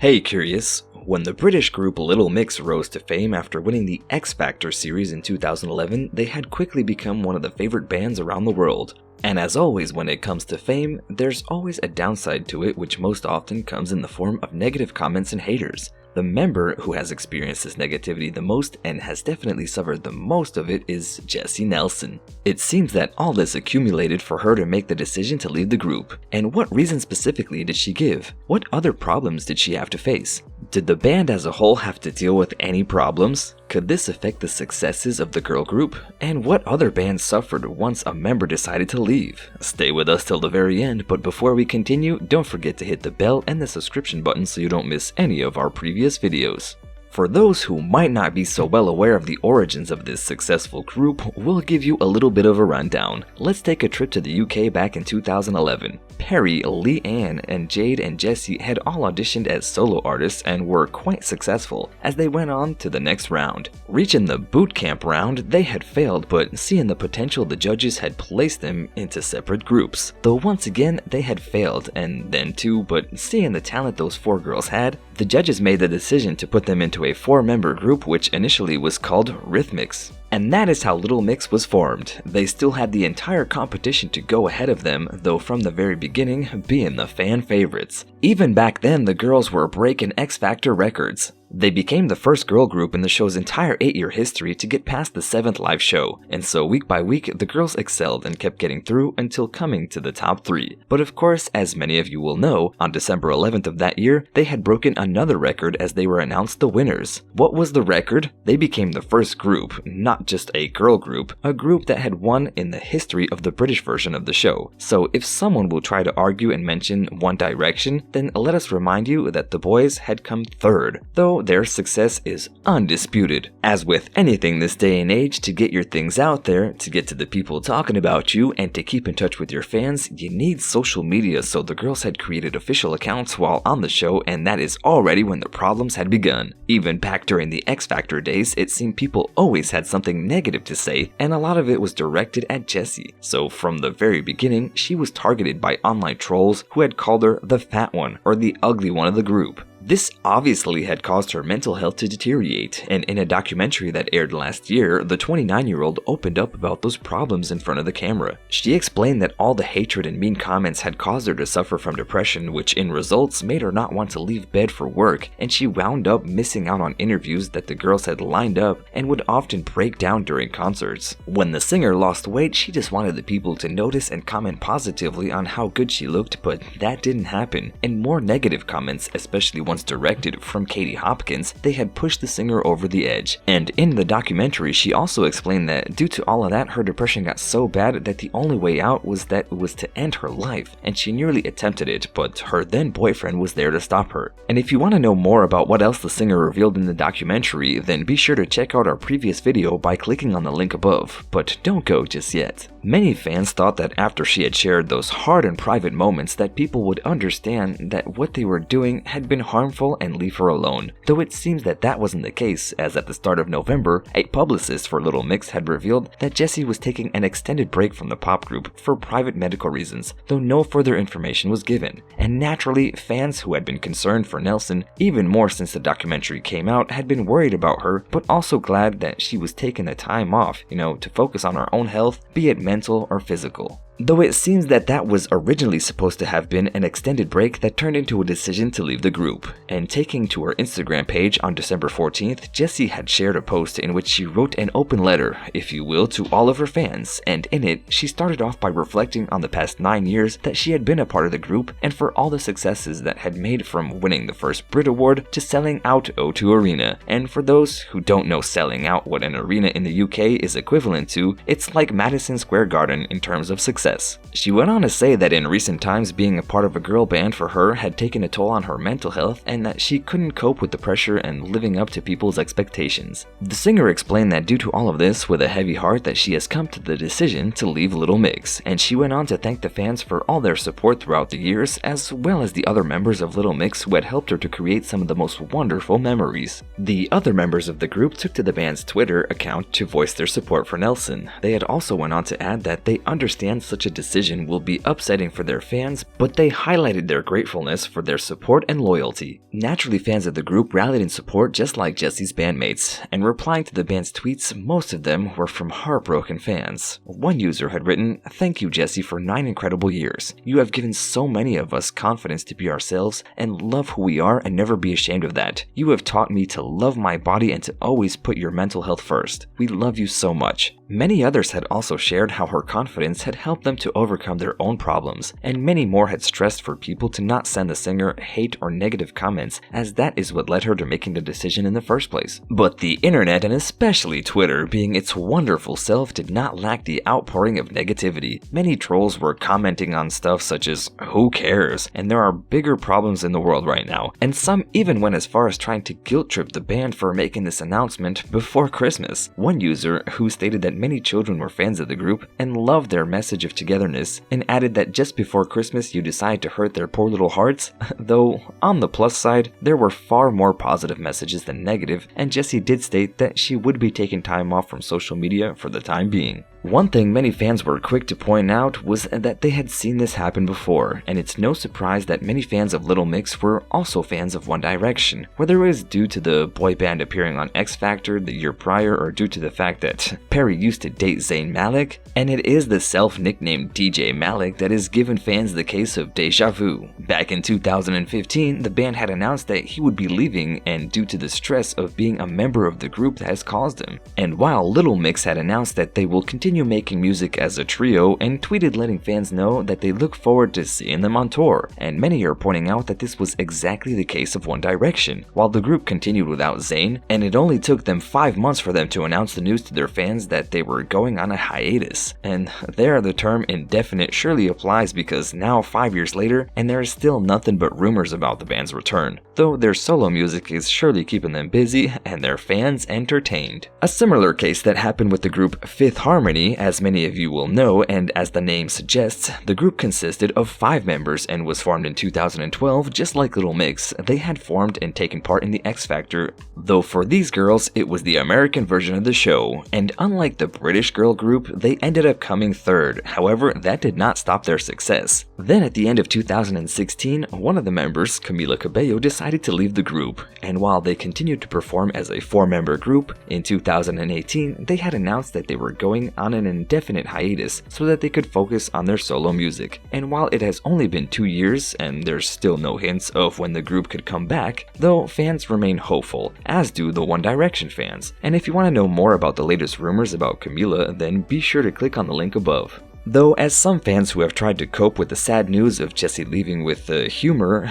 Hey Curious! When the British group Little Mix rose to fame after winning the X Factor series in 2011, they had quickly become one of the favorite bands around the world. And as always when it comes to fame, there's always a downside to it, which most often comes in the form of negative comments and haters. The member who has experienced this negativity the most and has definitely suffered the most of it is Jesy Nelson. It seems that all this accumulated for her to make the decision to leave the group. And what reason specifically did she give? What other problems did she have to face? Did the band as a whole have to deal with any problems? Could this affect the successes of the girl group? And what other bands suffered once a member decided to leave? Stay with us till the very end, but before we continue, don't forget to hit the bell and the subscription button so you don't miss any of our previous videos. For those who might not be so well aware of the origins of this successful group, we'll give you a little bit of a rundown. Let's take a trip to the UK back in 2011. Perry, Lee Ann, and Jade and Jesy had all auditioned as solo artists and were quite successful as they went on to the next round. Reaching the boot camp round, they had failed, but seeing the potential, the judges had placed them into separate groups. Though once again, they had failed, and then too, but seeing the talent those four girls had, the judges made the decision to put them into a four-member group which initially was called Rhythmics. And that is how Little Mix was formed. They still had the entire competition to go ahead of them, though from the very beginning being the fan favorites. Even back then, the girls were breaking X Factor records. They became the first girl group in the show's entire 8-year history to get past the 7th live show, and so week by week the girls excelled and kept getting through until coming to the top 3. But of course, as many of you will know, on December 11th of that year, they had broken another record as they were announced the winners. What was the record? They became the first group, not just a girl group, a group that had won in the history of the British version of the show. So if someone will try to argue and mention One Direction, then let us remind you that the boys had come third, though their success is undisputed. As with anything this day and age, to get your things out there, to get to the people talking about you, and to keep in touch with your fans, you need social media, so the girls had created official accounts while on the show, and that is already when the problems had begun. Even back during the X Factor days, it seemed people always had something negative to say, and a lot of it was directed at Jesy. So from the very beginning, she was targeted by online trolls who had called her the fat one or the ugly one of the group. This obviously had caused her mental health to deteriorate, and in a documentary that aired last year, the 29-year-old opened up about those problems in front of the camera. She explained that all the hatred and mean comments had caused her to suffer from depression, which in results made her not want to leave bed for work, and she wound up missing out on interviews that the girls had lined up and would often break down during concerts. When the singer lost weight, she just wanted the people to notice and comment positively on how good she looked, but that didn't happen, and more negative comments, especially once directed from Katie Hopkins, they had pushed the singer over the edge. And in the documentary, she also explained that due to all of that, her depression got so bad that the only way out was to end her life, and she nearly attempted it, but her then boyfriend was there to stop her. And if you want to know more about what else the singer revealed in the documentary, then be sure to check out our previous video by clicking on the link above, but don't go just yet. Many fans thought that after she had shared those hard and private moments that people would understand that what they were doing had been harmful and leave her alone, though it seems that that wasn't the case, as at the start of November, a publicist for Little Mix had revealed that Jesy was taking an extended break from the pop group for private medical reasons, though no further information was given. And naturally, fans who had been concerned for Nelson, even more since the documentary came out, had been worried about her, but also glad that she was taking the time off, to focus on her own health, be it mental or physical. Though it seems that that was originally supposed to have been an extended break that turned into a decision to leave the group. And taking to her Instagram page on December 14th, Jesy had shared a post in which she wrote an open letter, if you will, to all of her fans, and in it, she started off by reflecting on the past 9 years that she had been a part of the group and for all the successes that had made from winning the first Brit Award to selling out O2 Arena. And for those who don't know selling out what an arena in the UK is equivalent to, it's like Madison Square Garden in terms of success. She went on to say that in recent times being a part of a girl band for her had taken a toll on her mental health and that she couldn't cope with the pressure and living up to people's expectations. The singer explained that due to all of this, with a heavy heart, that she has come to the decision to leave Little Mix, and she went on to thank the fans for all their support throughout the years, as well as the other members of Little Mix who had helped her to create some of the most wonderful memories. The other members of the group took to the band's Twitter account to voice their support for Nelson. They had also went on to add that they understand such a decision will be upsetting for their fans, but they highlighted their gratefulness for their support and loyalty. Naturally, fans of the group rallied in support just like Jesy's bandmates, and replying to the band's tweets, most of them were from heartbroken fans. One user had written, "Thank you, Jesy, for 9 incredible years. You have given so many of us confidence to be ourselves and love who we are and never be ashamed of that. You have taught me to love my body and to always put your mental health first. We love you so much." Many others had also shared how her confidence had helped them to overcome their own problems, and many more had stressed for people to not send the singer hate or negative comments, as that is what led her to making the decision in the first place. But the internet, and especially Twitter, being its wonderful self, did not lack the outpouring of negativity. Many trolls were commenting on stuff such as, "Who cares? And there are bigger problems in the world right now." And some even went as far as trying to guilt trip the band for making this announcement before Christmas. One user, who stated that many children were fans of the group and loved their message of togetherness, and added that just before Christmas you decide to hurt their poor little hearts. Though, on the plus side, there were far more positive messages than negative, and Jesy did state that she would be taking time off from social media for the time being. One thing many fans were quick to point out was that they had seen this happen before, and it's no surprise that many fans of Little Mix were also fans of One Direction, whether it was due to the boy band appearing on X Factor the year prior or due to the fact that Perry used to date Zayn Malik, and it is the self-nicknamed DJ Malik that has given fans the case of deja vu. Back in 2015, the band had announced that he would be leaving, and due to the stress of being a member of the group that has caused him. And while Little Mix had announced that they will continue making music as a trio and tweeted letting fans know that they look forward to seeing them on tour, and many are pointing out that this was exactly the case of One Direction. While the group continued without Zayn, and it only took them 5 months for them to announce the news to their fans that they were going on a hiatus. And there the term indefinite surely applies, because now 5 years later and there is still nothing but rumors about the band's return, though their solo music is surely keeping them busy and their fans entertained. A similar case that happened with the group Fifth Harmony, as many of you will know, and as the name suggests, the group consisted of 5 members and was formed in 2012. Just like Little Mix, they had formed and taken part in the X Factor, though for these girls it was the American version of the show, and unlike the British girl group, they ended up coming third. However, that did not stop their success. Then at the end of 2016, one of the members, Camila Cabello, decided to leave the group, and while they continued to perform as a 4-member group, in 2018 they had announced that they were going on an indefinite hiatus so that they could focus on their solo music. And while it has only been 2 years and there's still no hints of when the group could come back, though fans remain hopeful, as do the One Direction fans. And if you want to know more about the latest rumors about Camila, then be sure to click on the link above. Though, as some fans who have tried to cope with the sad news of Jesy leaving with humor,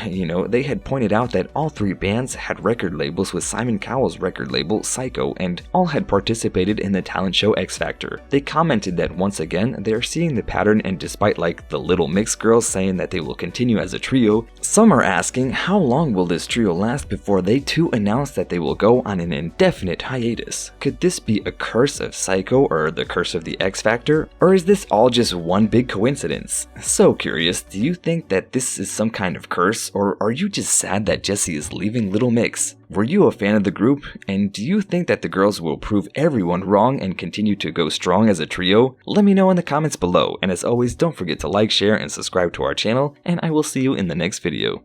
they had pointed out that all 3 bands had record labels, with Simon Cowell's record label, Syco, and all had participated in the talent show X Factor. They commented that once again, they are seeing the pattern, and despite like the Little Mix girls saying that they will continue as a trio, some are asking how long will this trio last before they too announce that they will go on an indefinite hiatus. Could this be a curse of Syco or the curse of the X Factor? Or is this all just one big coincidence? So curious, do you think that this is some kind of curse, or are you just sad that Jesy is leaving Little Mix? Were you a fan of the group, and do you think that the girls will prove everyone wrong and continue to go strong as a trio? Let me know in the comments below, and as always, don't forget to like, share, and subscribe to our channel, and I will see you in the next video.